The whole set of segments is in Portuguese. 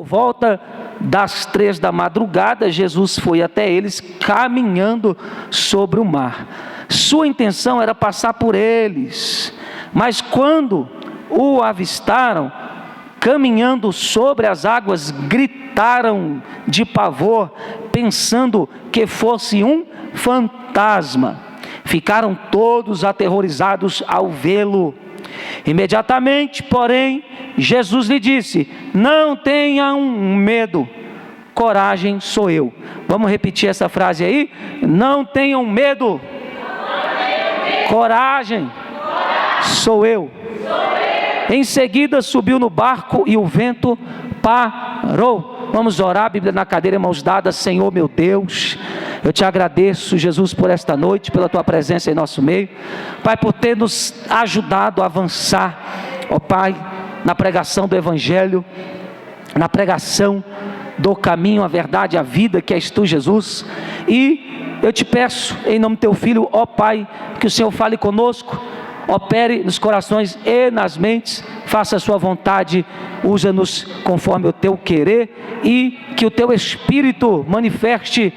por volta das 3 da madrugada, Jesus foi até eles caminhando sobre o mar. Sua intenção era passar por eles, mas quando o avistaram caminhando sobre as águas, gritaram de pavor, pensando que fosse um fantasma. Ficaram todos aterrorizados ao vê-lo. Imediatamente, porém, Jesus lhe disse: não tenham medo, coragem, sou eu. Vamos repetir essa frase aí? Não tenham medo, coragem, sou eu. Em seguida subiu no barco e o vento parou. Vamos orar, Bíblia na cadeira, mãos dadas. Senhor meu Deus, eu te agradeço, Jesus, por esta noite, pela tua presença em nosso meio. Pai, por ter nos ajudado a avançar, ó Pai, na pregação do Evangelho, na pregação do caminho, a verdade, a vida, que és tu, Jesus. E eu te peço, em nome do teu Filho, ó Pai, que o Senhor fale conosco, opere nos corações e nas mentes, faça a sua vontade, usa-nos conforme o teu querer, e que o teu Espírito manifeste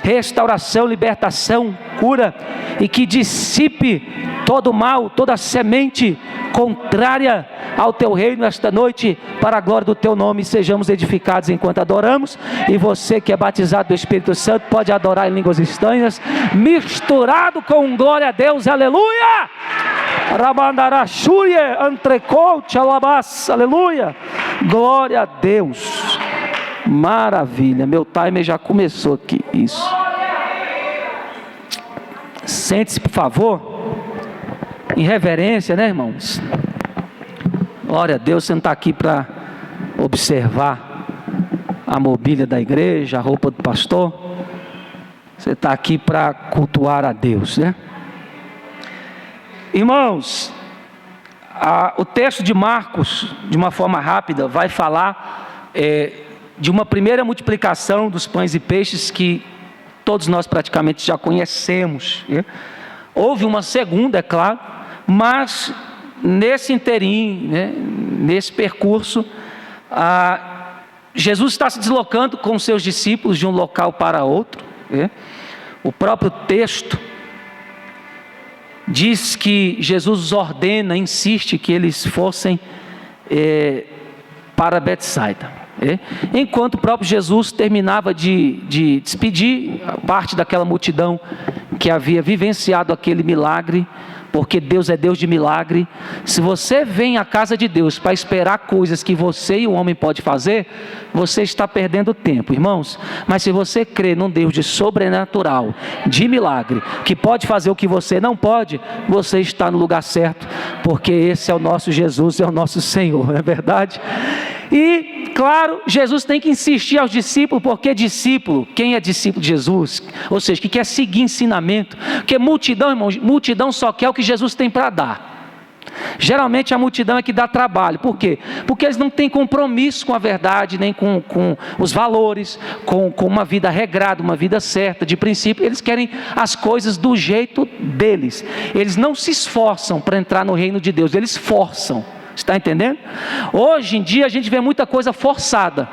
restauração, libertação, cura, e que dissipe todo mal, toda semente contrária ao teu reino esta noite, para a glória do teu nome. Sejamos edificados enquanto adoramos, e você que é batizado do Espírito Santo pode adorar em línguas estranhas, misturado com glória a Deus, aleluia! Rabandarashuye, antrecote, alabás, aleluia! Glória a Deus! Maravilha, meu timer já começou aqui, isso. Sente-se, por favor, em reverência, né, irmãos? Glória a Deus, você não está aqui para observar a mobília da igreja, a roupa do pastor. Você está aqui para cultuar a Deus, né? Irmãos, o texto de Marcos, de uma forma rápida, vai falar de uma primeira multiplicação dos pães e peixes que todos nós praticamente já conhecemos, né? Houve uma segunda, é claro, mas nesse interim, né, nesse percurso, Jesus está se deslocando com seus discípulos de um local para outro, né? O próprio texto diz que Jesus ordena, insiste que eles fossem para Betsaida. Enquanto o próprio Jesus terminava de despedir parte daquela multidão que havia vivenciado aquele milagre, porque Deus é Deus de milagre. Se você vem à casa de Deus para esperar coisas que você e o homem pode fazer, você está perdendo tempo, irmãos. Mas se você crê num Deus de sobrenatural, de milagre, que pode fazer o que você não pode, você está no lugar certo, porque esse é o nosso Jesus, é o nosso Senhor, não é verdade? E, claro, Jesus tem que insistir aos discípulos, porque discípulo, quem é discípulo de Jesus, ou seja, que quer seguir ensinamento, porque multidão, irmãos, multidão só quer o que Jesus tem para dar. Geralmente a multidão é que dá trabalho. Por quê? Porque eles não têm compromisso com a verdade, nem com os valores, com uma vida regrada, uma vida certa, de princípio. Eles querem as coisas do jeito deles. Eles não se esforçam para entrar no reino de Deus, eles forçam. Está entendendo? Hoje em dia a gente vê muita coisa forçada,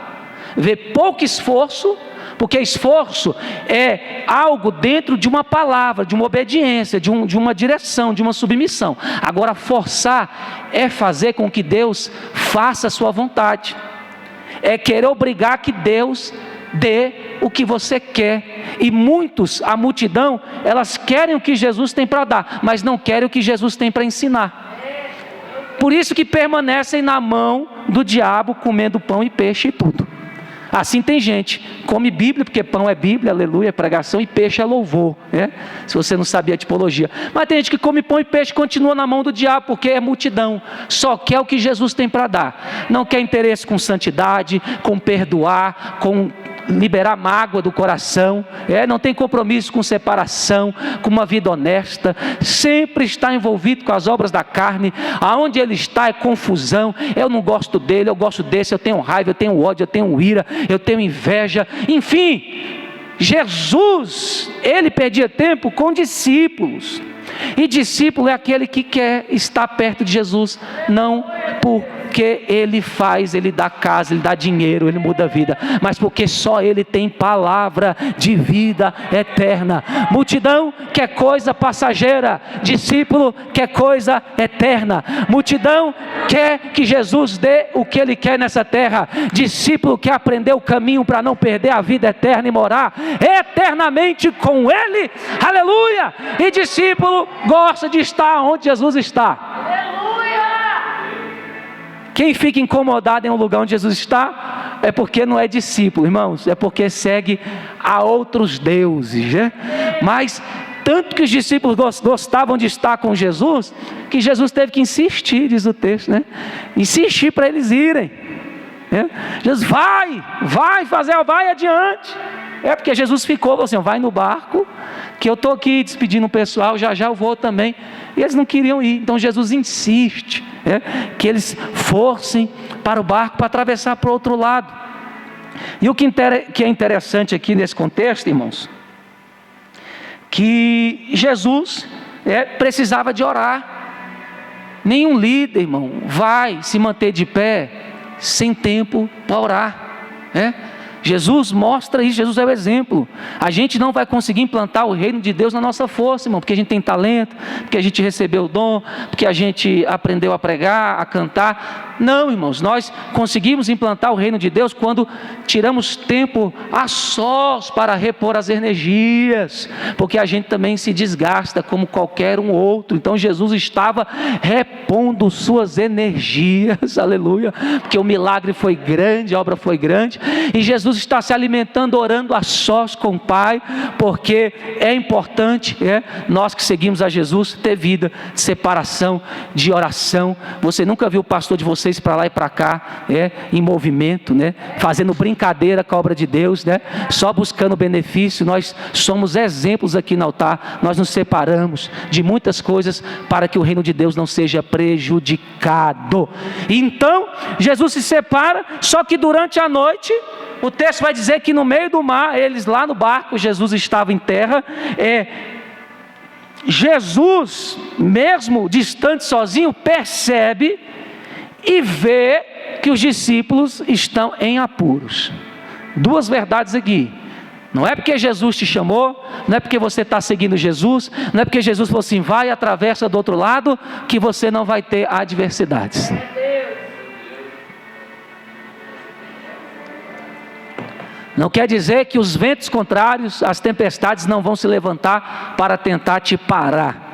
vê pouco esforço, porque esforço é algo dentro de uma palavra, de uma obediência, de uma direção, de uma submissão. Agora forçar é fazer com que Deus faça a sua vontade, é querer obrigar que Deus dê o que você quer. E muitos, a multidão, elas querem o que Jesus tem para dar, mas não querem o que Jesus tem para ensinar. Por isso que permanecem na mão do diabo, comendo pão e peixe e tudo. Assim tem gente, come Bíblia, porque pão é Bíblia, aleluia, é pregação, e peixe é louvor, né? Se você não sabia a tipologia. Mas tem gente que come pão e peixe e continua na mão do diabo, porque é multidão, só quer o que Jesus tem para dar. Não quer interesse com santidade, com perdoar, com liberar mágoa do coração, não tem compromisso com separação, com uma vida honesta, sempre está envolvido com as obras da carne. Aonde ele está é confusão. Eu não gosto dele, eu gosto desse, eu tenho raiva, eu tenho ódio, eu tenho ira, eu tenho inveja, enfim. Jesus, ele perdia tempo com discípulos. E discípulo é aquele que quer estar perto de Jesus, não porque ele faz, ele dá casa, ele dá dinheiro, ele muda a vida, mas porque só ele tem palavra de vida eterna. Multidão quer coisa passageira, discípulo quer coisa eterna. Multidão quer que Jesus dê o que ele quer nessa terra, discípulo quer aprender o caminho para não perder a vida eterna e morar eternamente com ele. Aleluia! E discípulo gosta de estar onde Jesus está. Quem fica incomodado em um lugar onde Jesus está, é porque não é discípulo, irmãos, é porque segue a outros deuses, né? Mas tanto que os discípulos gostavam de estar com Jesus, que Jesus teve que insistir, diz o texto, né? Insistir para eles irem, né? Jesus, vai adiante. É porque Jesus falou assim, vai no barco, que eu estou aqui despedindo o pessoal, já eu vou também. E eles não queriam ir, então Jesus insiste, que eles fossem para o barco para atravessar para o outro lado. E o que é interessante aqui nesse contexto, irmãos, que Jesus precisava de orar. Nenhum líder, irmão, vai se manter de pé sem tempo para orar, Jesus mostra isso, Jesus é o exemplo. A gente não vai conseguir implantar o reino de Deus na nossa força, irmão, porque a gente tem talento, porque a gente recebeu o dom, porque a gente aprendeu a pregar, a cantar. Não, irmãos, nós conseguimos implantar o reino de Deus quando tiramos tempo a sós para repor as energias, porque a gente também se desgasta como qualquer um outro. Então Jesus estava repondo suas energias, aleluia, porque o milagre foi grande, a obra foi grande, e Jesus está se alimentando, orando a sós com o Pai, porque é importante, nós que seguimos a Jesus, ter vida de separação, de oração. Você nunca viu o pastor de vocês para lá e para cá, em movimento, fazendo brincadeira com a obra de Deus, só buscando benefício. Nós somos exemplos aqui no altar, nós nos separamos de muitas coisas para que o reino de Deus não seja prejudicado. Então Jesus se separa, só que durante a noite, o texto vai dizer que no meio do mar, eles lá no barco, Jesus estava em terra, Jesus, mesmo distante, sozinho, percebe e vê que os discípulos estão em apuros. Duas verdades aqui. Não é porque Jesus te chamou, não é porque você está seguindo Jesus, não é porque Jesus falou assim, vai e atravessa do outro lado, que você não vai ter adversidades. Não quer dizer que os ventos contrários, as tempestades não vão se levantar para tentar te parar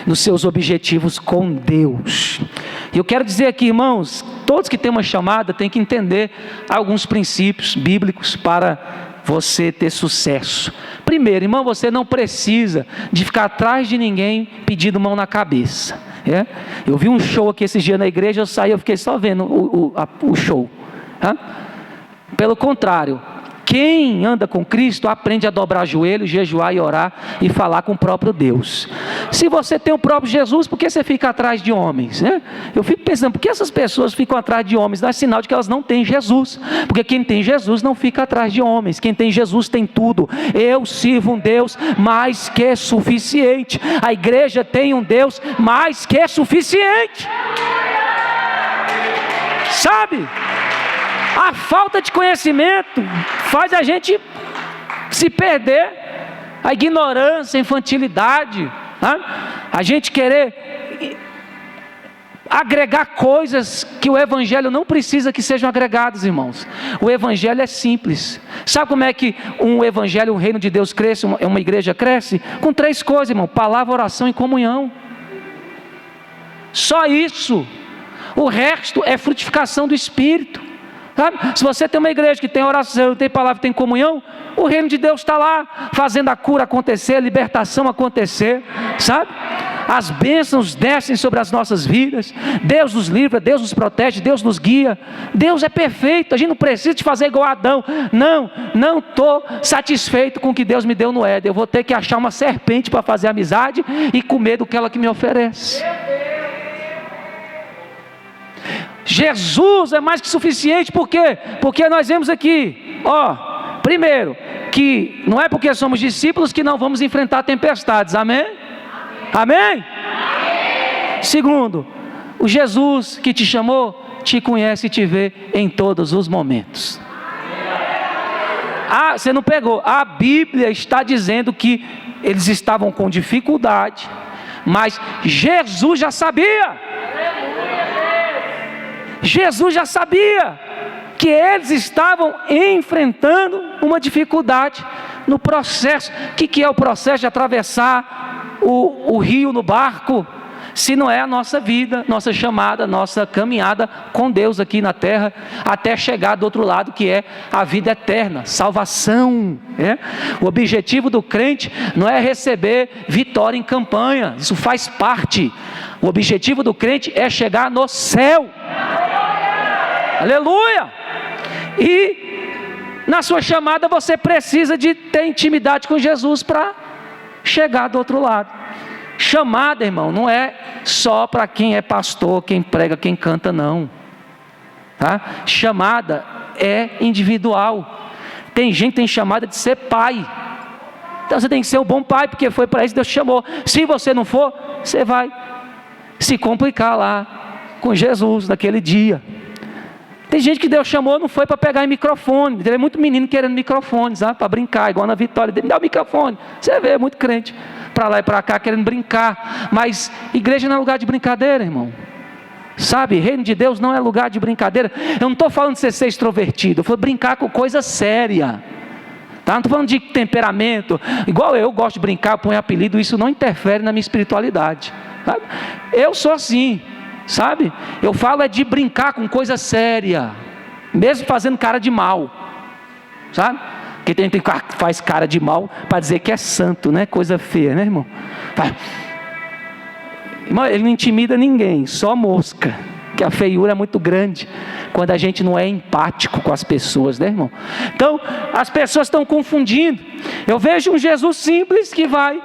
nos seus objetivos com Deus. E eu quero dizer aqui, irmãos, todos que têm uma chamada têm que entender alguns princípios bíblicos para você ter sucesso. Primeiro, irmão, você não precisa de ficar atrás de ninguém pedindo mão na cabeça. Eu vi um show aqui esses dias na igreja, eu saí, eu fiquei só vendo o show. Pelo contrário, quem anda com Cristo aprende a dobrar joelhos, jejuar e orar e falar com o próprio Deus. Se você tem o próprio Jesus, por que você fica atrás de homens? Eu fico pensando, por que essas pessoas ficam atrás de homens? Dá sinal de que elas não têm Jesus, porque quem tem Jesus não fica atrás de homens. Quem tem Jesus tem tudo. Eu sirvo um Deus mais que suficiente. A igreja tem um Deus mais que suficiente. Sabe? A falta de conhecimento faz a gente se perder, a ignorância, a infantilidade, a gente querer agregar coisas que o evangelho não precisa que sejam agregadas, irmãos. O evangelho é simples. Sabe como é que um evangelho, um reino de Deus cresce, uma igreja cresce? Com 3 coisas, irmão: palavra, oração e comunhão. Só isso. O resto é frutificação do Espírito. Sabe? Se você tem uma igreja que tem oração, tem palavra, tem comunhão, o reino de Deus está lá, fazendo a cura acontecer, a libertação acontecer, sabe? As bênçãos descem sobre as nossas vidas, Deus nos livra, Deus nos protege, Deus nos guia. Deus é perfeito, a gente não precisa de fazer igual Adão. Não estou satisfeito com o que Deus me deu no Éden, eu vou ter que achar uma serpente para fazer amizade e comer do que ela que me oferece. Jesus é mais que suficiente. Por quê? Porque nós vemos aqui, primeiro, que não é porque somos discípulos que não vamos enfrentar tempestades, amém? Amém? Segundo, o Jesus que te chamou, te conhece e te vê em todos os momentos. Ah, você não pegou. A Bíblia está dizendo que eles estavam com dificuldade, mas Jesus já sabia. Jesus já sabia que eles estavam enfrentando uma dificuldade no processo. O que é o processo de atravessar o rio no barco? Se não é a nossa vida, nossa chamada, nossa caminhada com Deus aqui na terra, até chegar do outro lado, que é a vida eterna, salvação. O objetivo do crente não é receber vitória em campanha, isso faz parte. O objetivo do crente é chegar no céu. Aleluia! E na sua chamada você precisa de ter intimidade com Jesus para chegar do outro lado. Chamada, irmão, não é só para quem é pastor, quem prega, quem canta, não. Tá? Chamada é individual. Tem gente que tem chamada de ser pai. Então você tem que ser um bom pai, porque foi para isso que Deus te chamou. Se você não for, você vai se complicar lá com Jesus naquele dia. Tem gente que Deus chamou, não foi para pegar em microfone. Tem muito menino querendo microfone, sabe? Para brincar, igual na Vitória. Me dá o microfone. Você vê, muito crente para lá e para cá querendo brincar. Mas igreja não é lugar de brincadeira, irmão. Sabe, reino de Deus não é lugar de brincadeira. Eu não estou falando de você ser extrovertido. Eu falo brincar com coisa séria. Tá? Não estou falando de temperamento. Igual eu gosto de brincar, eu ponho apelido. Isso não interfere na minha espiritualidade. Sabe? Eu sou assim. Sabe? Eu falo é de brincar com coisa séria, mesmo fazendo cara de mal, sabe? Porque tem gente que faz cara de mal para dizer que é santo, né? Coisa feia, né, irmão? Irmão, ele não intimida ninguém, só mosca, que a feiura é muito grande quando a gente não é empático com as pessoas, né, irmão? Então, as pessoas estão confundindo. Eu vejo um Jesus simples que vai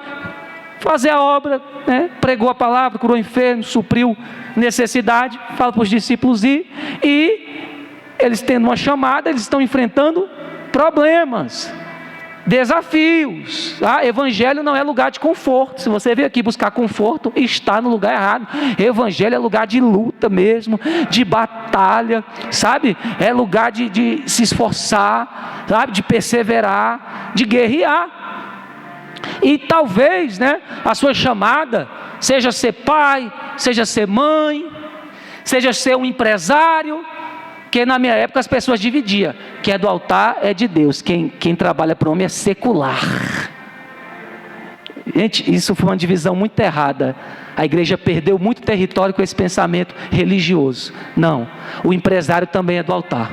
fazer a obra, né? Pregou a palavra, curou enfermo, supriu necessidade, fala para os discípulos ir, e eles tendo uma chamada, eles estão enfrentando problemas, desafios. Evangelho não é lugar de conforto. Se você veio aqui buscar conforto, está no lugar errado. Evangelho é lugar de luta mesmo, de batalha, sabe? É lugar de se esforçar, sabe? De perseverar, de guerrear. E talvez, né, a sua chamada seja ser pai, seja ser mãe, seja ser um empresário, que na minha época as pessoas dividiam, quem é do altar é de Deus, quem trabalha para o homem é secular. Gente, isso foi uma divisão muito errada. A igreja perdeu muito território com esse pensamento religioso. Não, o empresário também é do altar.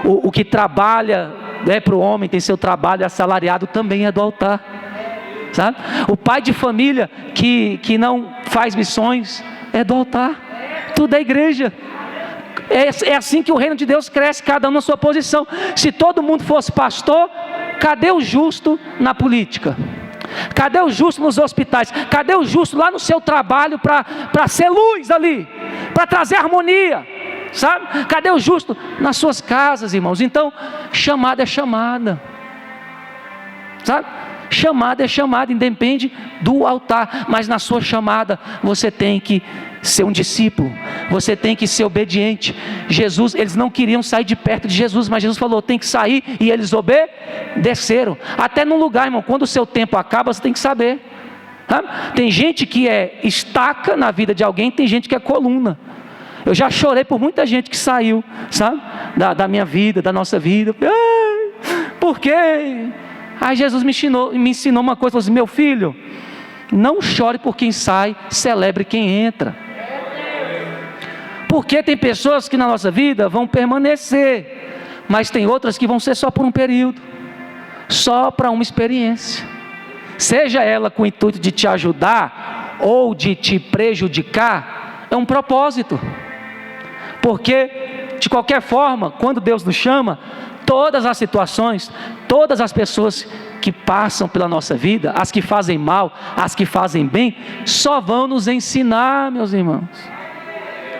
O que trabalha, né, para o homem, tem seu trabalho assalariado, também é do altar. Sabe? O pai de família que não faz missões é do altar. Tudo é igreja. É assim que o reino de Deus cresce, cada um na sua posição. Se todo mundo fosse pastor, cadê o justo na política? Cadê o justo nos hospitais? Cadê o justo lá no seu trabalho para ser luz ali, para trazer harmonia? Sabe? Cadê o justo nas suas casas, irmãos? Então, chamada é chamada. Sabe? Chamada é chamada, independe do altar, mas na sua chamada você tem que ser um discípulo, você tem que ser obediente. Jesus, eles não queriam sair de perto de Jesus, mas Jesus falou, tem que sair, e eles obedeceram. Até no lugar, irmão, quando o seu tempo acaba, você tem que saber. Sabe? Tem gente que é estaca na vida de alguém, tem gente que é coluna. Eu já chorei por muita gente que saiu, sabe? Da minha vida, da nossa vida. Por quê? Aí Jesus me ensinou uma coisa, falou assim, meu filho, não chore por quem sai, celebre quem entra. Porque tem pessoas que na nossa vida vão permanecer, mas tem outras que vão ser só por um período, só para uma experiência, seja ela com o intuito de te ajudar ou de te prejudicar, é um propósito. Porque de qualquer forma, quando Deus nos chama, todas as situações, todas as pessoas que passam pela nossa vida, as que fazem mal, as que fazem bem, só vão nos ensinar, meus irmãos.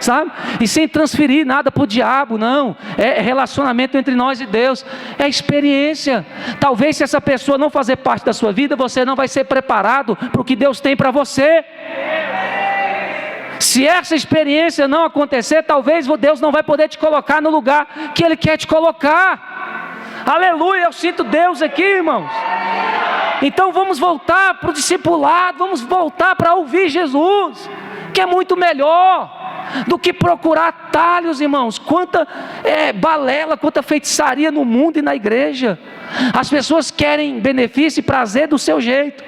sabe? E sem transferir nada para o diabo, não. É relacionamento entre nós e Deus. É experiência. Talvez se essa pessoa não fazer parte da sua vida, você não vai ser preparado para o que Deus tem para você. Se essa experiência não acontecer, talvez Deus não vai poder te colocar no lugar que Ele quer te colocar. Aleluia, eu sinto Deus aqui, irmãos. Então vamos voltar para o discipulado, vamos voltar para ouvir Jesus, que é muito melhor do que procurar atalhos, irmãos. Quanta balela, quanta feitiçaria no mundo e na igreja. As pessoas querem benefício e prazer do seu jeito.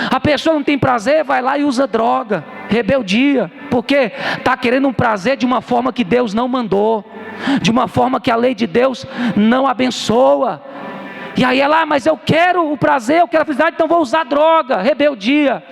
A pessoa não tem prazer, vai lá e usa droga, rebeldia, porque está querendo um prazer de uma forma que Deus não mandou, de uma forma que a lei de Deus não abençoa. E aí ela, mas eu quero o prazer, eu quero a felicidade, então vou usar droga, rebeldia.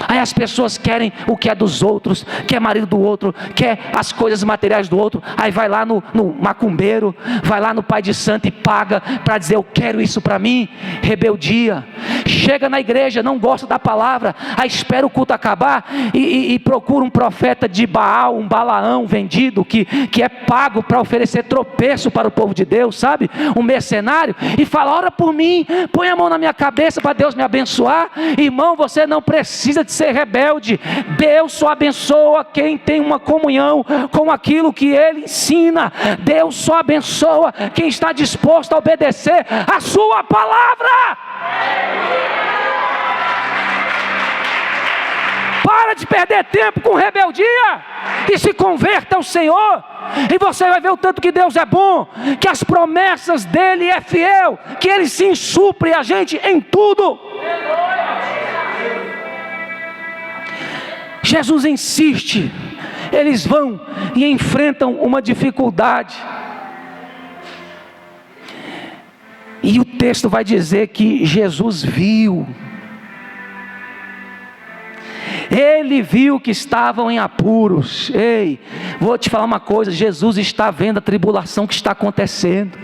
Aí as pessoas querem o que é dos outros, quer marido do outro, quer as coisas materiais do outro. Aí vai lá no macumbeiro, vai lá no pai de santo e paga para dizer eu quero isso para mim. Rebeldia. Chega na igreja, não gosta da palavra, aí espera o culto acabar e procura um profeta de Baal, um Balaão vendido, que é pago para oferecer tropeço para o povo de Deus, sabe? Um mercenário, e fala, ora por mim, põe a mão na minha cabeça para Deus me abençoar. Irmão, você não precisa de ser rebelde. Deus só abençoa quem tem uma comunhão com aquilo que Ele ensina. Deus só abençoa quem está disposto a obedecer a sua palavra. Para de perder tempo com rebeldia e se converta ao Senhor, e você vai ver o tanto que Deus é bom, que as promessas dEle é fiel, que Ele sim supre a gente em tudo. Jesus insiste, eles vão e enfrentam uma dificuldade, e o texto vai dizer que Jesus viu, Ele viu que estavam em apuros. Ei, vou te falar uma coisa, Jesus está vendo a tribulação que está acontecendo.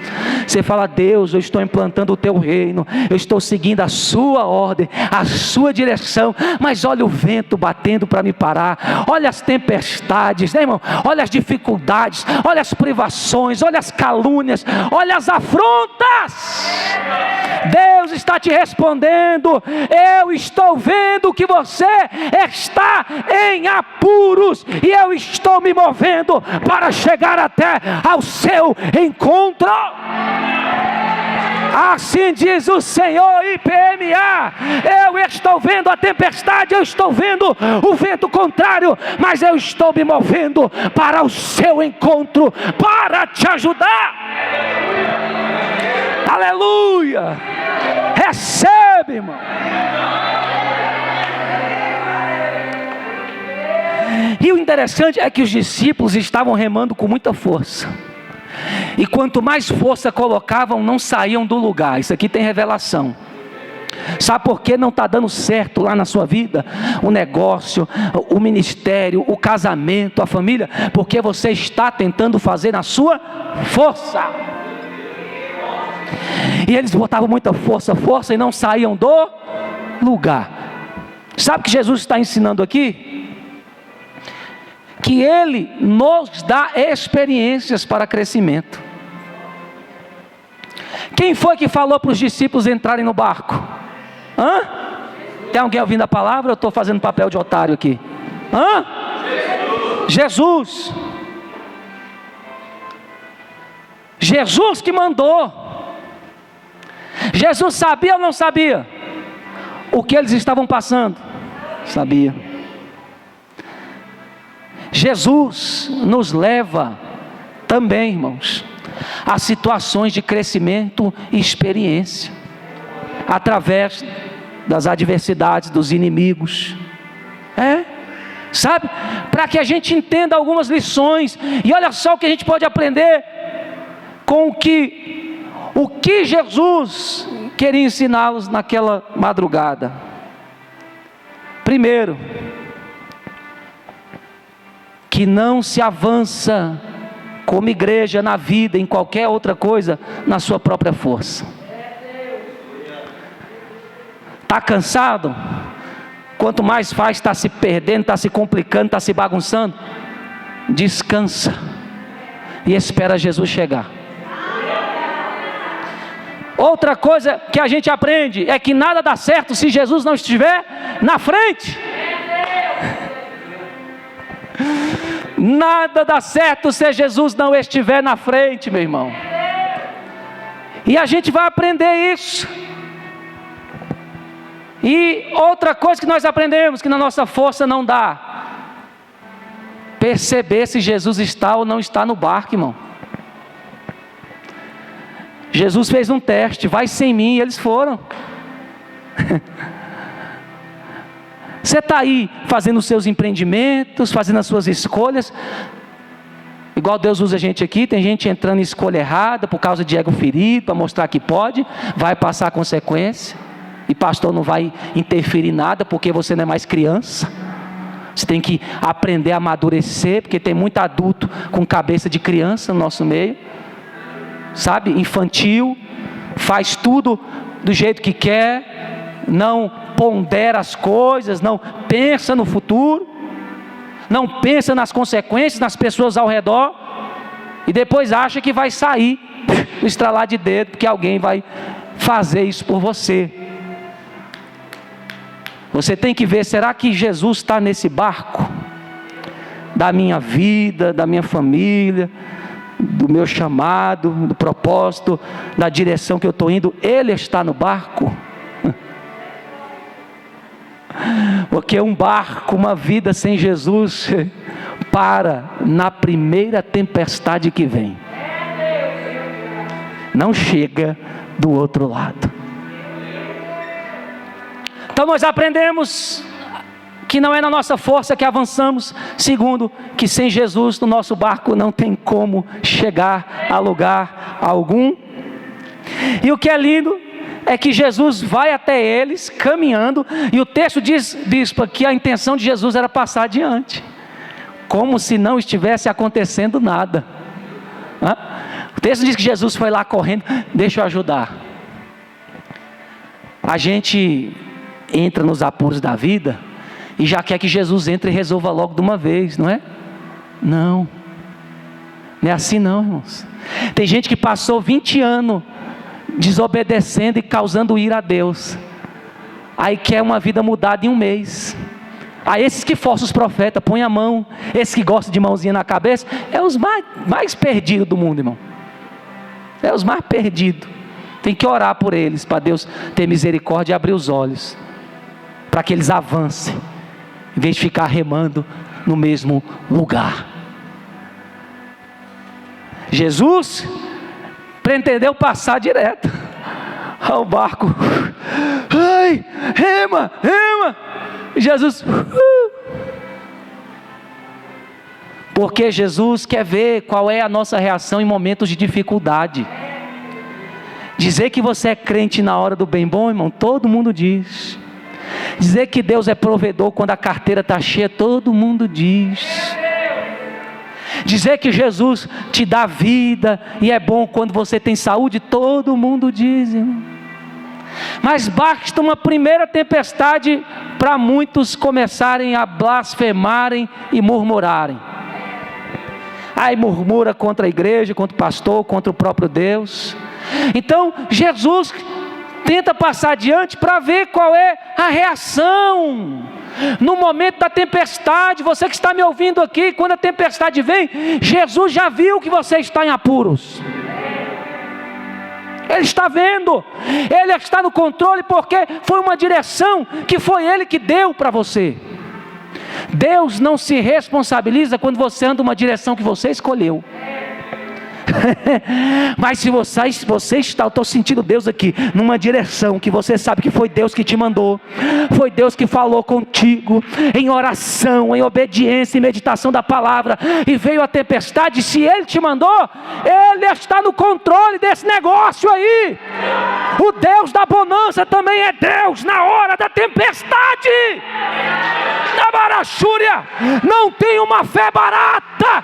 Você fala, Deus, eu estou implantando o teu reino, eu estou seguindo a sua ordem, a sua direção, mas olha o vento batendo para me parar, olha as tempestades, né, irmão? Olha as dificuldades, olha as privações, olha as calúnias, olha as afrontas. Deus está te respondendo, eu estou vendo que você está em apuros, e eu estou me movendo para chegar até ao seu encontro. Assim diz o Senhor. IPMA, eu estou vendo a tempestade, eu estou vendo o vento contrário, mas eu estou me movendo para o seu encontro, para te ajudar. Aleluia. Recebe, irmão. E o interessante é que os discípulos estavam remando com muita força, e quanto mais força colocavam, não saíam do lugar. Isso aqui tem revelação. Sabe por que não está dando certo lá na sua vida? O negócio, o ministério, o casamento, a família? Porque você está tentando fazer na sua força. E eles botavam muita força e não saíam do lugar. Sabe o que Jesus está ensinando aqui? Que Ele nos dá experiências para crescimento. Quem foi que falou para os discípulos entrarem no barco? Tem alguém ouvindo a palavra? Eu estou fazendo papel de otário aqui. Jesus. Jesus que mandou. Jesus sabia ou não sabia o que eles estavam passando? Sabia. Jesus nos leva também, irmãos, a situações de crescimento e experiência, através das adversidades, dos inimigos, sabe? Para que a gente entenda algumas lições, e olha só o que a gente pode aprender com o que Jesus queria ensiná-los naquela madrugada. Primeiro, que não se avança como igreja na vida, em qualquer outra coisa, na sua própria força. Está cansado? Quanto mais faz, está se perdendo, está se complicando, está se bagunçando. descansa e espera Jesus chegar. Outra coisa que a gente aprende é que nada dá certo se Jesus não estiver na frente. Nada dá certo se Jesus não estiver na frente, meu irmão. E a gente vai aprender isso. E outra coisa que nós aprendemos, que na nossa força não dá, perceber se Jesus está ou não está no barco, irmão. Jesus fez um teste, vai sem mim, e eles foram. Você está aí fazendo os seus empreendimentos, fazendo as suas escolhas, igual Deus usa a gente aqui. Tem gente entrando em escolha errada, por causa de ego ferido, para mostrar que pode, vai passar a consequência, e pastor não vai interferir em nada, porque você não é mais criança. Você tem que aprender a amadurecer, porque tem muito adulto com cabeça de criança no nosso meio, sabe, infantil, faz tudo do jeito que quer, não pondera as coisas, não pensa no futuro, não pensa nas consequências, nas pessoas ao redor, e depois acha que vai sair do estralar de dedo, porque alguém vai fazer isso por você. Você tem que ver, será que Jesus está nesse barco? Da minha vida, da minha família, do meu chamado, do propósito, da direção que eu estou indo, Ele está no barco? Porque um barco, uma vida sem Jesus, para na primeira tempestade que vem, não chega do outro lado. Então nós aprendemos que não é na nossa força que avançamos. Segundo, que sem Jesus no nosso barco não tem como chegar a lugar algum. E o que é lindo é que Jesus vai até eles caminhando, e o texto diz, bispo, que a intenção de Jesus era passar adiante, como se não estivesse acontecendo nada. O texto diz que Jesus foi lá correndo. Deixa eu ajudar. A gente entra nos apuros da vida e já quer que Jesus entre e resolva logo de uma vez, não é? Não é assim não, irmãos. Tem gente que passou 20 anos desobedecendo e causando ira a Deus, aí quer uma vida mudada em um mês. Aí esses que forçam os profetas, põem a mão, esses que gostam de mãozinha na cabeça, é os mais perdidos do mundo, irmão. É os mais perdidos. Tem que orar por eles, para Deus ter misericórdia e abrir os olhos, para que eles avancem, em vez de ficar remando no mesmo lugar. Jesus pretendeu passar direto ao barco. Ai, rema. Jesus, porque Jesus quer ver qual é a nossa reação em momentos de dificuldade. Dizer que você é crente na hora do bem bom, irmão, todo mundo diz. Dizer que Deus é provedor quando a carteira está cheia, todo mundo diz. Dizer que Jesus te dá vida e é bom quando você tem saúde, todo mundo diz, irmão. Mas basta uma primeira tempestade para muitos começarem a blasfemarem e murmurarem. Aí murmura contra a igreja, contra o pastor, contra o próprio Deus. Então Jesus tenta passar adiante para ver qual é a reação no momento da tempestade. Você que está me ouvindo aqui, quando a tempestade vem, Jesus já viu que você está em apuros. Ele está vendo, Ele está no controle, porque foi uma direção que foi Ele que deu para você. Deus não se responsabiliza quando você anda uma direção que você escolheu. Mas se você está, eu estou sentindo Deus aqui, numa direção que você sabe que foi Deus que te mandou, foi Deus que falou contigo, em oração, em obediência, em meditação da palavra, e veio a tempestade. Se Ele te mandou, Ele está no controle desse negócio aí. O Deus da bonança também é Deus na hora da tempestade. Na Barachúria, não tem uma fé barata,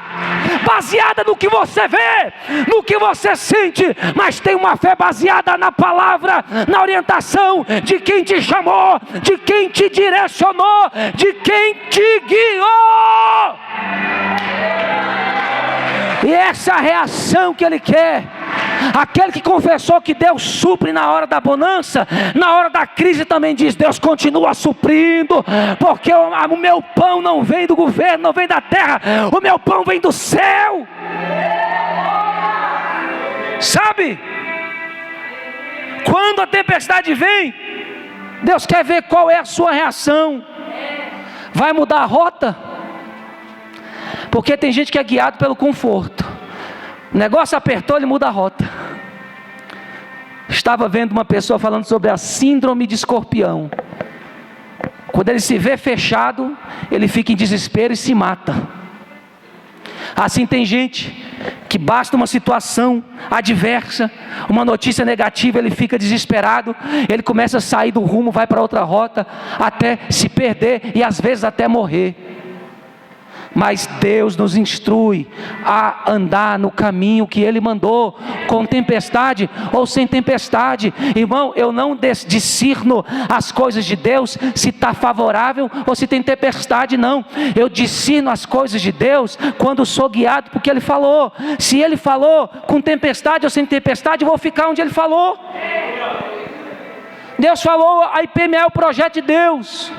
baseada no que você vê, no que você sente, mas tem uma fé baseada na palavra, na orientação de quem te chamou, de quem te direcionou, de quem te guiou. E essa é a reação que Ele quer. Aquele que confessou que Deus supre na hora da bonança, na hora da crise também diz: Deus continua suprindo, porque o meu pão não vem do governo, não vem da terra, o meu pão vem do céu. Sabe? Quando a tempestade vem, Deus quer ver qual é a sua reação. Vai mudar a rota? Porque tem gente que é guiado pelo conforto. O negócio apertou, ele muda a rota. Estava vendo uma pessoa falando sobre a síndrome de escorpião. Quando ele se vê fechado, ele fica em desespero e se mata. Assim tem gente que basta uma situação adversa, uma notícia negativa, ele fica desesperado, ele começa a sair do rumo, vai para outra rota, até se perder e às vezes até morrer. Mas Deus nos instrui a andar no caminho que Ele mandou, com tempestade ou sem tempestade. Irmão, eu não discerno as coisas de Deus se está favorável ou se tem tempestade, não. Eu discerno as coisas de Deus quando sou guiado porque Ele falou. Se Ele falou com tempestade ou sem tempestade, eu vou ficar onde Ele falou. Deus falou, a IPME é o projeto de Deus.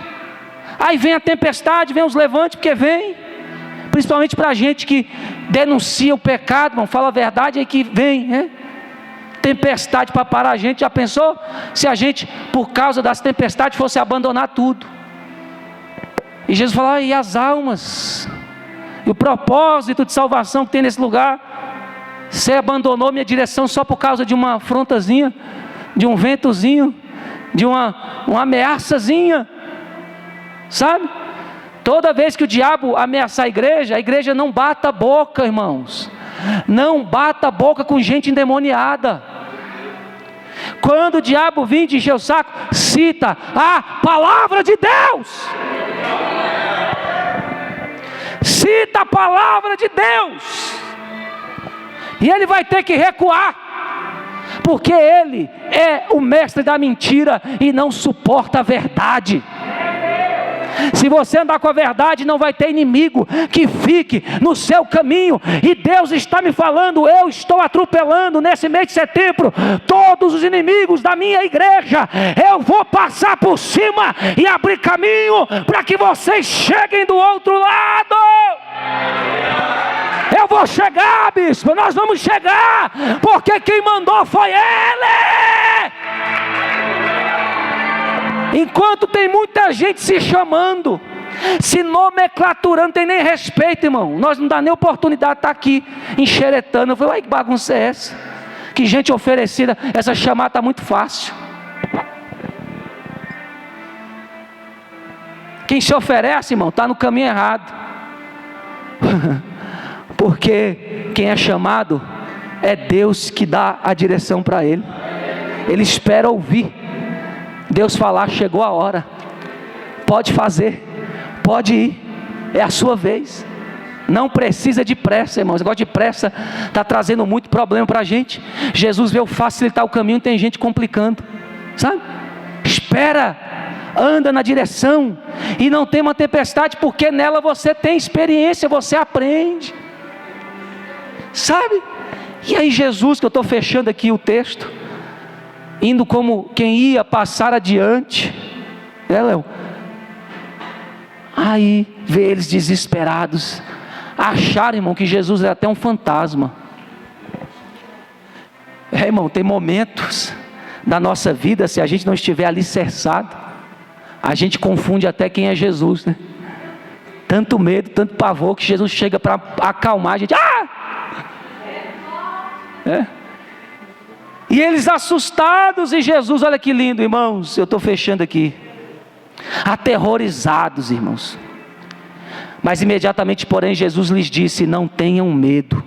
Aí vem a tempestade, vem os levantes, porque vem. Principalmente para a gente que denuncia o pecado, irmão, fala a verdade, aí que vem, né? Tempestade para parar a gente. Já pensou? Se a gente, por causa das tempestades, fosse abandonar tudo. E Jesus falou: e as almas? E o propósito de salvação que tem nesse lugar? Você abandonou minha direção só por causa de uma afrontazinha, de um ventozinho, de uma ameaçazinha, sabe? Toda vez que o diabo ameaçar a igreja não bata a boca, irmãos. Não bata a boca com gente endemoniada. Quando o diabo vir te encher o saco, cita a palavra de Deus. Cita a palavra de Deus. E ele vai ter que recuar. Porque ele é o mestre da mentira e não suporta a verdade. Se você andar com a verdade, não vai ter inimigo que fique no seu caminho. E Deus está me falando: eu estou atropelando nesse mês de setembro todos os inimigos da minha igreja. Eu vou passar por cima e abrir caminho para que vocês cheguem do outro lado. Eu vou chegar, bispo, nós vamos chegar, porque quem mandou foi Ele. Enquanto tem muita gente se chamando, se nomenclaturando, não tem nem respeito, irmão. Nós não dá nem oportunidade de estar aqui enxeretando. Eu falei: uai, que bagunça é essa? Que gente oferecida, essa chamada está muito fácil. Quem se oferece, irmão, está no caminho errado. Porque quem é chamado é Deus que dá a direção para ele. Ele espera ouvir Deus falar: chegou a hora, pode fazer, pode ir, é a sua vez. Não precisa de pressa, irmãos. Esse negócio de pressa está trazendo muito problema para a gente. Jesus veio facilitar o caminho e tem gente complicando, sabe? Espera, anda na direção e não tem uma tempestade, porque nela você tem experiência, você aprende, sabe? E aí Jesus, que eu estou fechando aqui o texto, indo como quem ia passar adiante, Léo? Aí vê eles desesperados, acharam, irmão, que Jesus era até um fantasma. Irmão, tem momentos da nossa vida, se a gente não estiver alicerçado, a gente confunde até quem é Jesus, né? Tanto medo, tanto pavor, que Jesus chega para acalmar a gente. E eles assustados, e Jesus, olha que lindo, irmãos, eu estou fechando aqui, aterrorizados, irmãos. Mas imediatamente, porém, Jesus lhes disse: não tenham medo,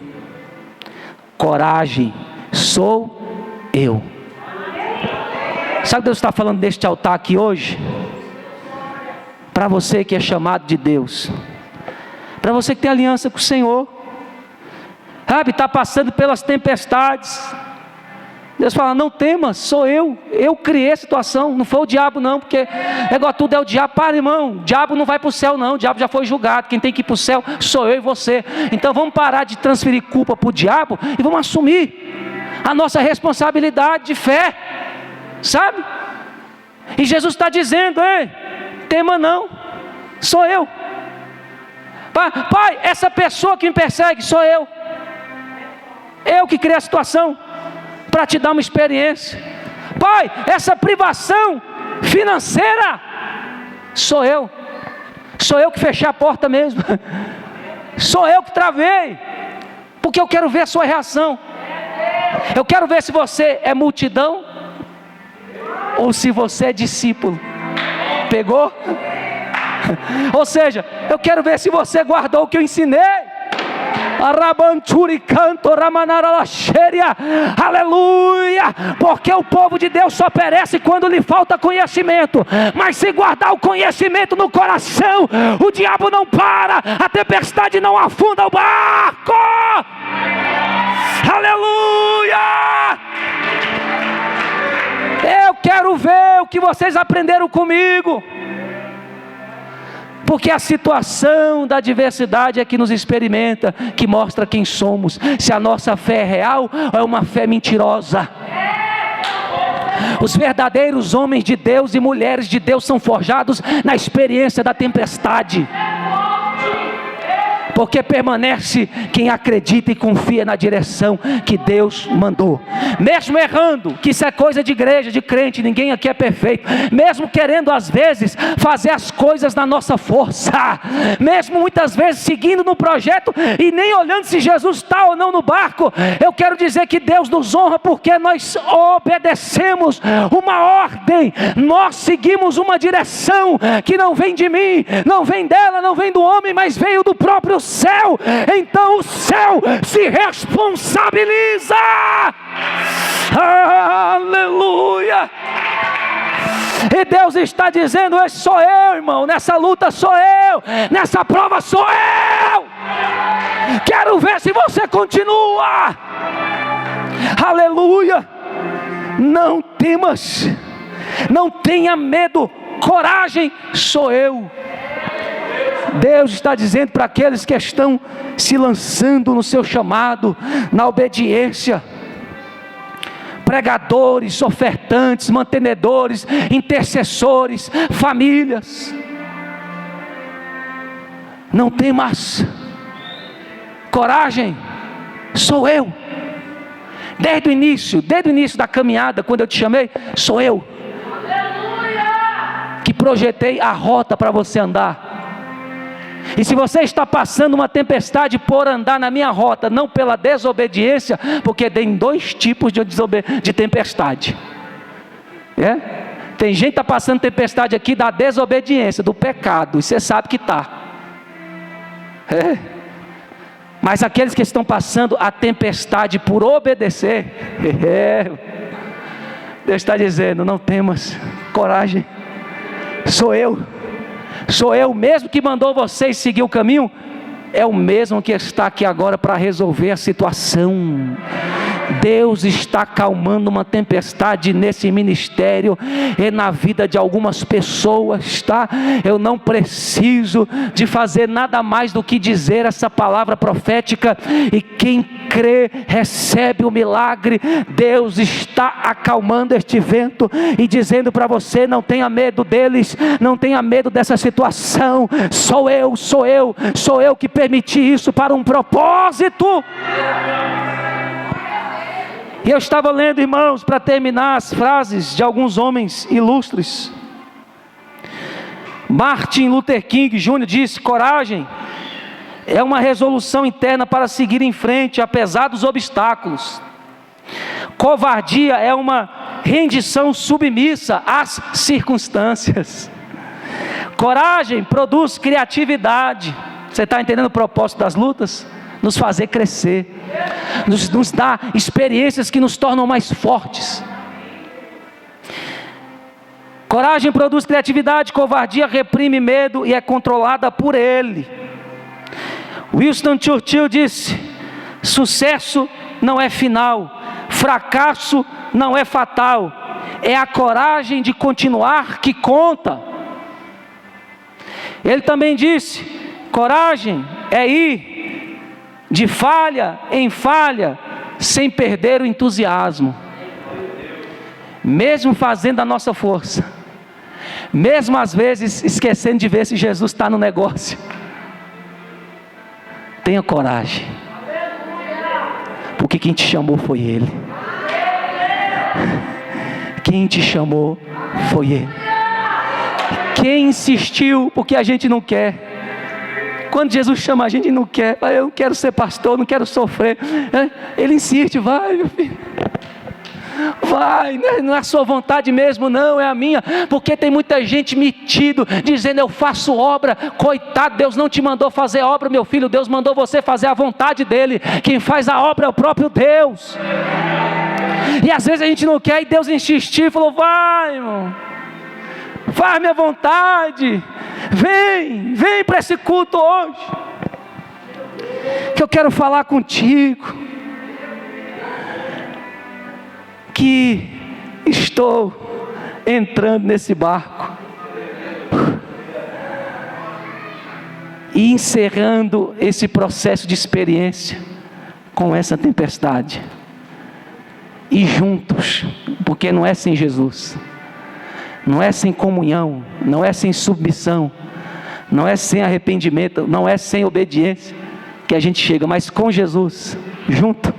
coragem, sou eu. Sabe o que Deus está falando deste altar aqui hoje? Para você que é chamado de Deus, para você que tem aliança com o Senhor, sabe, está passando pelas tempestades. Deus fala, não temas, sou eu criei a situação, não foi o diabo não, porque é igual tudo é o diabo. Para, irmão, o diabo não vai para o céu não, o diabo já foi julgado, quem tem que ir para o céu sou eu e você. Então vamos parar de transferir culpa para o diabo e vamos assumir a nossa responsabilidade de fé, sabe? E Jesus está dizendo, ei, tema não, sou eu. Pai, essa pessoa que me persegue sou eu que criei a situação para te dar uma experiência. Pai, essa privação financeira sou eu que fechei a porta mesmo, sou eu que travei, porque eu quero ver a sua reação, eu quero ver se você é multidão ou se você é discípulo. Pegou? Ou seja, eu quero ver se você guardou o que eu ensinei. Aleluia, porque o povo de Deus só perece quando lhe falta conhecimento, mas se guardar o conhecimento no coração, o diabo não para, a tempestade não afunda o barco. Aleluia. Eu quero ver o que vocês aprenderam comigo, porque a situação da adversidade é que nos experimenta, que mostra quem somos, se a nossa fé é real ou é uma fé mentirosa. Os verdadeiros homens de Deus e mulheres de Deus são forjados na experiência da tempestade, porque permanece quem acredita e confia na direção que Deus mandou, mesmo errando, que isso é coisa de igreja, de crente, ninguém aqui é perfeito, mesmo querendo às vezes fazer as coisas na nossa força, mesmo muitas vezes seguindo no projeto e nem olhando se Jesus está ou não no barco, eu quero dizer que Deus nos honra porque nós obedecemos uma ordem, nós seguimos uma direção que não vem de mim, não vem dela, não vem do homem, mas veio do próprio céu. Então o céu se responsabiliza. Aleluia. E Deus está dizendo, esse sou eu, irmão, nessa luta sou eu, nessa prova sou eu. Quero ver se você continua. Aleluia. Não temas, não tenha medo, coragem, sou eu. Deus está dizendo para aqueles que estão se lançando no seu chamado, na obediência, pregadores, ofertantes, mantenedores, intercessores, famílias, não tem mais coragem, sou eu. Desde o início da caminhada, quando eu te chamei, sou eu que projetei a rota para você andar. E se você está passando uma tempestade por andar na minha rota, não pela desobediência, porque tem dois tipos de tempestade. Tem gente que está passando tempestade aqui da desobediência, do pecado, e você sabe que está. Mas aqueles que estão passando a tempestade por obedecer, Deus está dizendo, não temas, coragem, sou eu mesmo que mandou vocês seguir o caminho, é o mesmo que está aqui agora para resolver a situação. Deus está acalmando uma tempestade nesse ministério e na vida de algumas pessoas, tá? Eu não preciso de fazer nada mais do que dizer essa palavra profética, e quem crê recebe o milagre. Deus está acalmando este vento e dizendo para você, não tenha medo deles, não tenha medo dessa situação, sou eu que permiti isso para um propósito. E eu estava lendo, irmãos, para terminar, as frases de alguns homens ilustres. Martin Luther King Jr. disse, coragem é uma resolução interna para seguir em frente, apesar dos obstáculos. Covardia é uma rendição submissa às circunstâncias. Coragem produz criatividade. Você está entendendo o propósito das lutas? Nos fazer crescer, nos dá experiências que nos tornam mais fortes. Coragem produz criatividade, covardia reprime medo e é controlada por ele. Winston Churchill disse, sucesso não é final, fracasso não é fatal, é a coragem de continuar que conta. Ele também disse: coragem é ir de falha em falha, sem perder o entusiasmo. Mesmo fazendo a nossa força, mesmo às vezes esquecendo de ver se Jesus está no negócio, tenha coragem, porque quem te chamou foi Ele. Quem te chamou foi Ele. Quem insistiu, porque a gente não quer. Quando Jesus chama a gente não quer. Eu não quero ser pastor, não quero sofrer. Ele insiste: vai, meu filho, vai, não é a sua vontade mesmo, não, é a minha. Porque tem muita gente metido, dizendo: eu faço obra. Coitado, Deus não te mandou fazer obra, meu filho. Deus mandou você fazer a vontade dEle. Quem faz a obra é o próprio Deus. E às vezes a gente não quer, e Deus insistiu e falou: vai, irmão, faz minha vontade, vem para esse culto hoje, que eu quero falar contigo, que estou entrando nesse barco e encerrando esse processo de experiência com essa tempestade. E juntos, porque não é sem Jesus, não é sem comunhão, não é sem submissão, não é sem arrependimento, não é sem obediência que a gente chega, mas com Jesus, junto,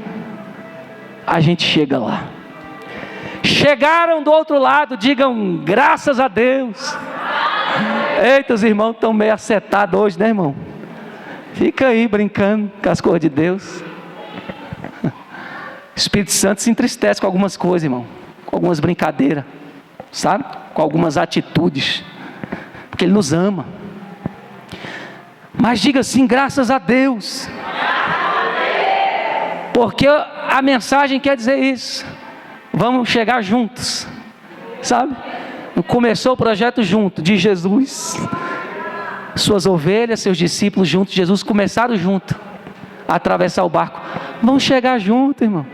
a gente chega lá. Chegaram do outro lado, digam graças a Deus. Eita, os irmãos estão meio acetados hoje, né, irmão? Fica aí brincando com as coisas de Deus. O Espírito Santo se entristece com algumas coisas, irmão, com algumas brincadeiras, sabe? Com algumas atitudes, porque Ele nos ama. Mas diga assim: graças a Deus. Porque a mensagem quer dizer isso. Vamos chegar juntos, sabe? Começou o projeto junto, de Jesus, suas ovelhas, seus discípulos juntos. Jesus começaram junto a atravessar o barco. Vamos chegar junto, irmão.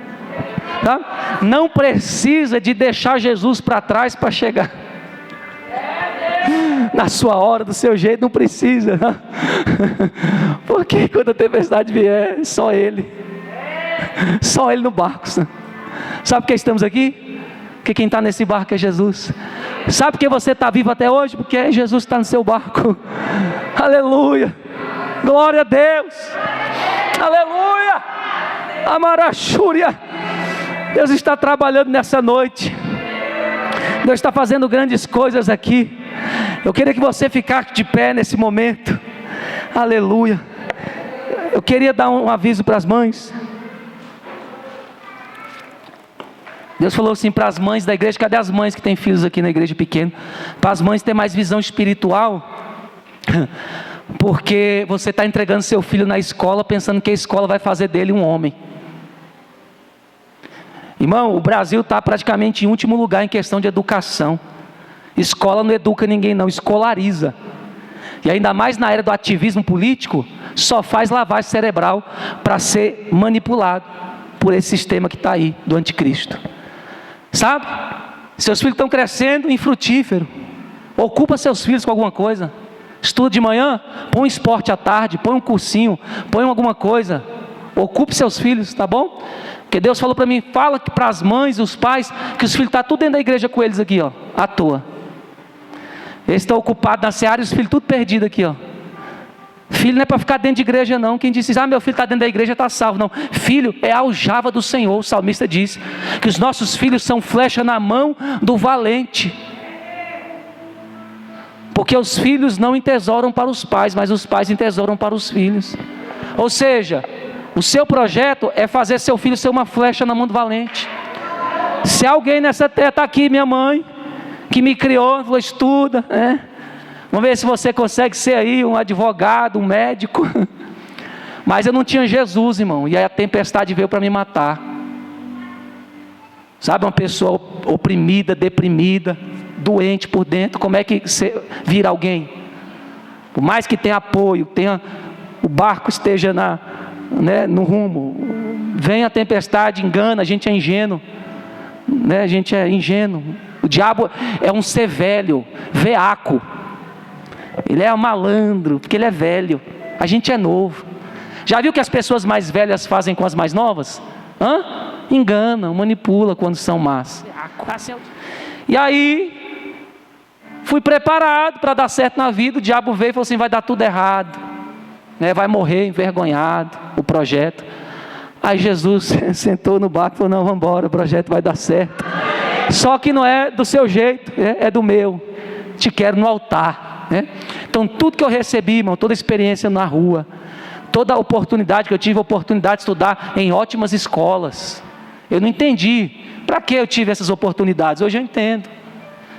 Tá? Não precisa de deixar Jesus para trás para chegar na sua hora, do seu jeito, não precisa, não. Porque quando a tempestade vier, só Ele no barco. Sabe por que estamos aqui? Porque quem está nesse barco é Jesus. Sabe por que você está vivo até hoje? Porque Jesus está no seu barco. Aleluia, glória a Deus, aleluia, amarachúria. Deus está trabalhando nessa noite. Deus está fazendo grandes coisas aqui. Eu queria que você ficasse de pé nesse momento. Aleluia. Eu queria dar um aviso para as mães. Deus falou assim para as mães da igreja: cadê as mães que têm filhos aqui na igreja pequena? Para as mães ter mais visão espiritual. Porque você está entregando seu filho na escola, pensando que a escola vai fazer dele um homem. Irmão, o Brasil está praticamente em último lugar em questão de educação. Escola não educa ninguém não, escolariza. E ainda mais na era do ativismo político, só faz lavagem cerebral para ser manipulado por esse sistema que está aí, do anticristo. Sabe? Seus filhos estão crescendo infrutífero. Ocupa seus filhos com alguma coisa. Estuda de manhã, põe um esporte à tarde, põe um cursinho, põe alguma coisa. Ocupe seus filhos, tá bom? Porque Deus falou para mim: fala para as mães, os pais, que os filhos estão tudo dentro da igreja com eles aqui, ó, à toa. Eles estão ocupados na seara e os filhos tudo perdidos aqui, ó. Filho não é para ficar dentro de igreja não. Quem disse: meu filho está dentro da igreja, está salvo. Não, filho é a aljava do Senhor. O salmista diz que os nossos filhos são flecha na mão do valente. Porque os filhos não entesouram para os pais, mas os pais entesouram para os filhos. Ou seja, o seu projeto é fazer seu filho ser uma flecha na mão do valente. Se alguém nessa terra, está aqui minha mãe, que me criou, falou: estuda, né? Vamos ver se você consegue ser aí um advogado, um médico. Mas eu não tinha Jesus, irmão, e aí a tempestade veio para me matar. Sabe, uma pessoa oprimida, deprimida, doente por dentro, como é que você vira alguém? Por mais que tenha apoio, o barco esteja no rumo, Vem a tempestade, engana, a gente é ingênuo, né? A gente é ingênuo. O diabo é um ser velho, veaco. Ele é um malandro, porque ele é velho. A gente é novo. Já viu o que as pessoas mais velhas fazem com as mais novas? Enganam, manipulam quando são más. E aí, fui preparado para dar certo na vida. O diabo veio e falou assim: vai dar tudo errado, né? Vai morrer envergonhado o projeto. Aí Jesus sentou no barco e falou: não, vamos embora, o projeto vai dar certo. Só que não é do seu jeito, é do meu. Te quero no altar, né? Então tudo que eu recebi, irmão, toda a experiência na rua, toda a oportunidade que eu tive, a oportunidade de estudar em ótimas escolas, eu não entendi para que eu tive essas oportunidades. Hoje eu entendo.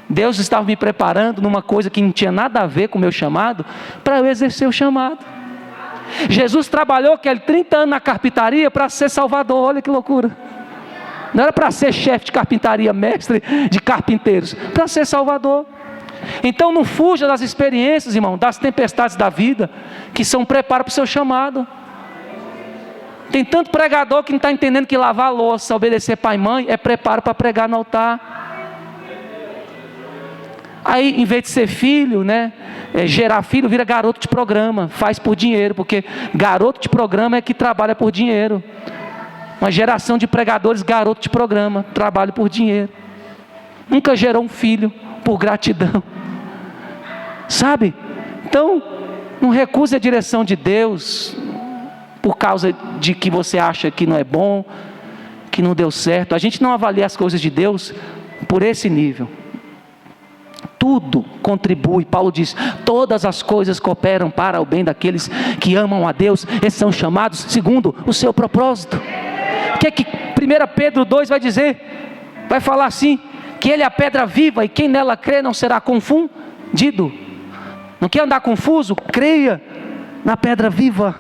Deus estava me preparando numa coisa que não tinha nada a ver com o meu chamado, para eu exercer o chamado. Jesus trabalhou 30 anos na carpintaria para ser salvador. Olha que loucura. Não era para ser chefe de carpintaria, mestre de carpinteiros, para ser salvador. Então não fuja das experiências, irmão, das tempestades da vida, que são preparo para o seu chamado. Tem tanto pregador que não está entendendo que lavar a louça, obedecer pai e mãe, é preparo para pregar no altar. Aí, em vez de ser filho, né, gerar filho, vira garoto de programa, faz por dinheiro, porque garoto de programa é que trabalha por dinheiro. Uma geração de pregadores, garoto de programa, trabalha por dinheiro. Nunca gerou um filho por gratidão. Sabe? Então, não recuse a direção de Deus por causa de que você acha que não é bom, que não deu certo. A gente não avalia as coisas de Deus por esse nível. Tudo contribui, Paulo diz, todas as coisas cooperam para o bem daqueles que amam a Deus e são chamados segundo o seu propósito. O que é que 1 Pedro 2 vai dizer? Vai falar assim, que ele é a pedra viva e quem nela crê não será confundido. Não quer andar confuso? Creia na pedra viva.